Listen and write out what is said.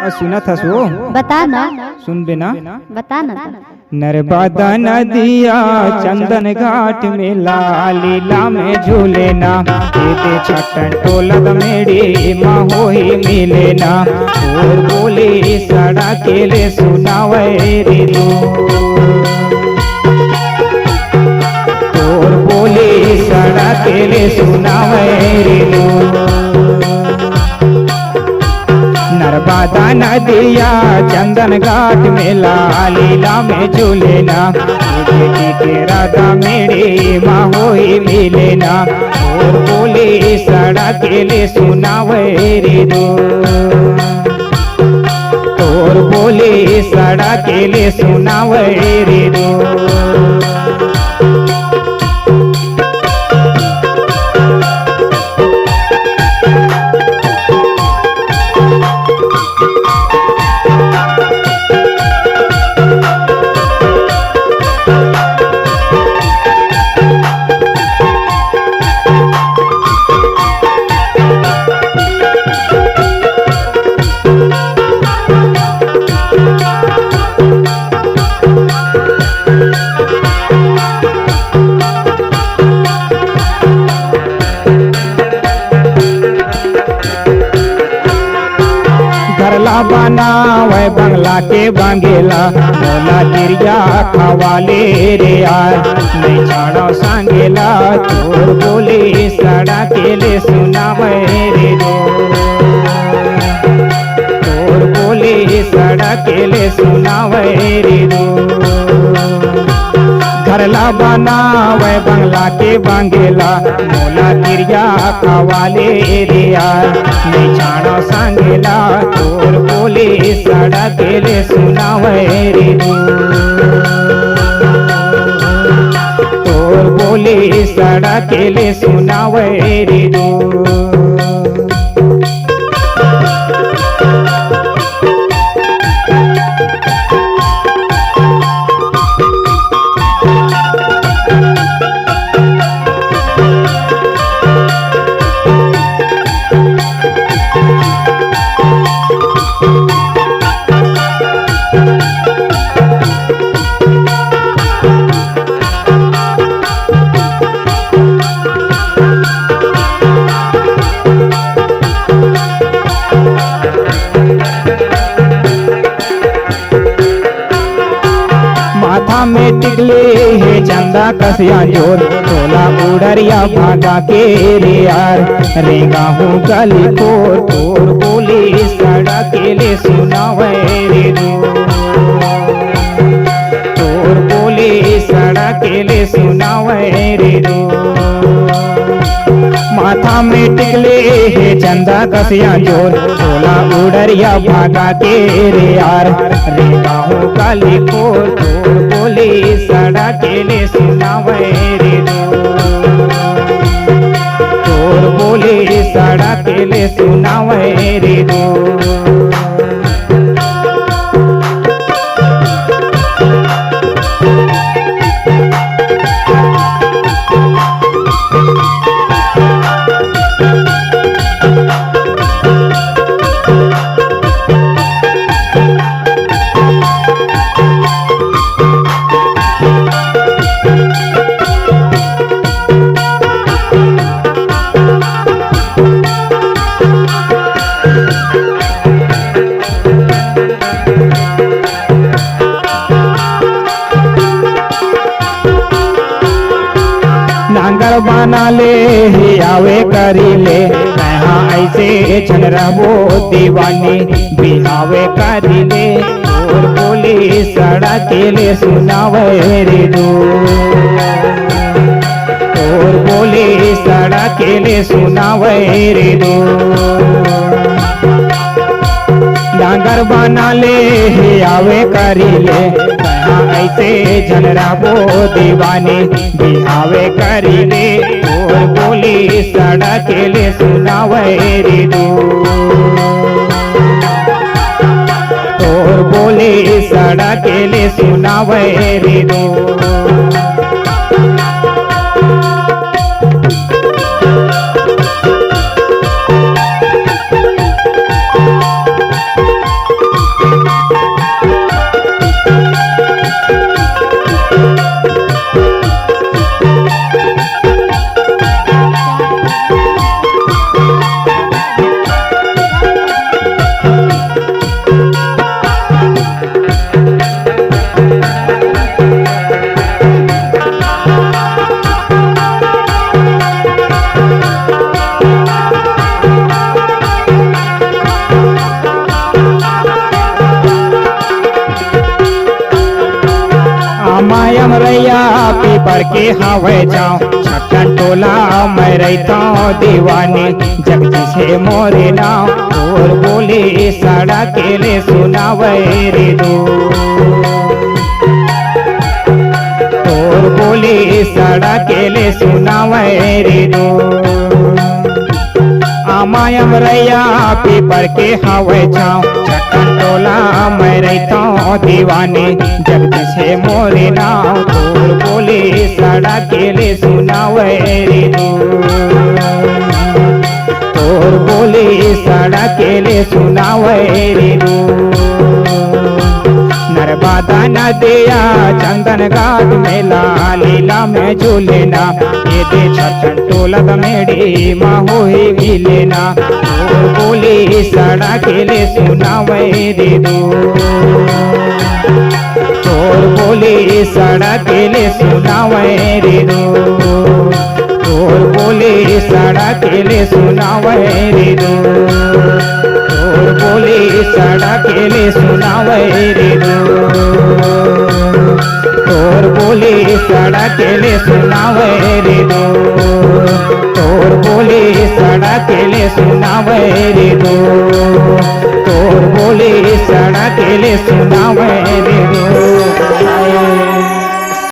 और सुना था सो बता ना। सुन बेना। बता ना। नर्मदा नदिया चंदन घाट में लीला में झूले ना दे छटन टोलक मेरी माँ हो ही मिले ना और बोले सड़ा के ले सुनावे रे दो और बोले सड़ा के ले सुनावे रे दो नर्मदा नदिया चंदन घाट में लीला में झूले ना बेटी के राधा मेरे माँ हो ही मिले ना और बोले सड़ा के ले सुनावे रे दो और बोले सड़ा के ले सुनावे रे दो बनावे बंगला के बंगेला मोला तिरिया खवाले रे यार नहीं छाड़ो सांगेला तोर बोले सड़ा के ले सुनावे रे दो तोर बोले सड़ा के ले सुनावे रे दो घरला बनावे बंगला के बंगेला मोला तिरिया खवाले रे यार नहीं छाड़ो सांगेला तोर बोले सड़ा के ले सुनावे रे दो तोर बोले सड़ा के ले सुनावे रे दो माथा में टिकले है चंदा कसिया जोर तोला उड़रिया भागा के रे यार रेगा हूँ गली को तोर बोले सड़ा के ले सुनावे रे दो तोर बोले सड़ा के ले सुनावे रे दो माथा में टिकले है चंदा कसिया जोर तोला उड़रिया भागा के रे यार रेगा हूँ गली को तोर बोले सड़ा के ले सुनावे रे दो तोर बोले सड़ा के ले सुनावे रे दो नांगर बना ले ही आवे करी ले कहाँ ऐसे छन रहो दीवानी बिहावे करी ले और बोली सड़ा के ले सुनावे रे दो और बोली सड़ा के ले सुनावे रे दो नांगर बना ले ही आवे करी ले कहाँ ऐसे झनरा वो दीवानी बिहावे करी ले और बोली सड़ा के ले सुनावे रे दो और बोली सड़ा के ले सुनावे रे दो पीपर के हवे जाऊं छटन टोला मैं रहता हूँ दीवानी जगजी से मोरे नाम और बोली सड़ा के ले सुनावे रे दो और बोली सड़ा के ले सुनावे रे दो आमायम रैया पीपर के हवे छाँव छटन टोला मैं रहता हूँ दीवानी जगदी से मोरे नाव तोर बोली सड़ा के ले सुनावे रे दो तोर बोली सड़ा के ले सुनावे रे दो नर्मदा नदिया चंदन घाट मेला लीला में झूलेना ये दे छटन टोला मेरी माँ होई मिलेना और बोली सड़ा के ले सुनावे रे दो और बोली सड़ा के ले सुनावे रे दो और बोली सड़ा के ले सुनावे रे दो और बोली सड़ा के ले सुनावे रे दो और बोली सड़ा के ले सुनावे रे दो और बोली सड़ा के ले सुनावे रे दो और बोली सड़ा के ले सुनावे रे दो।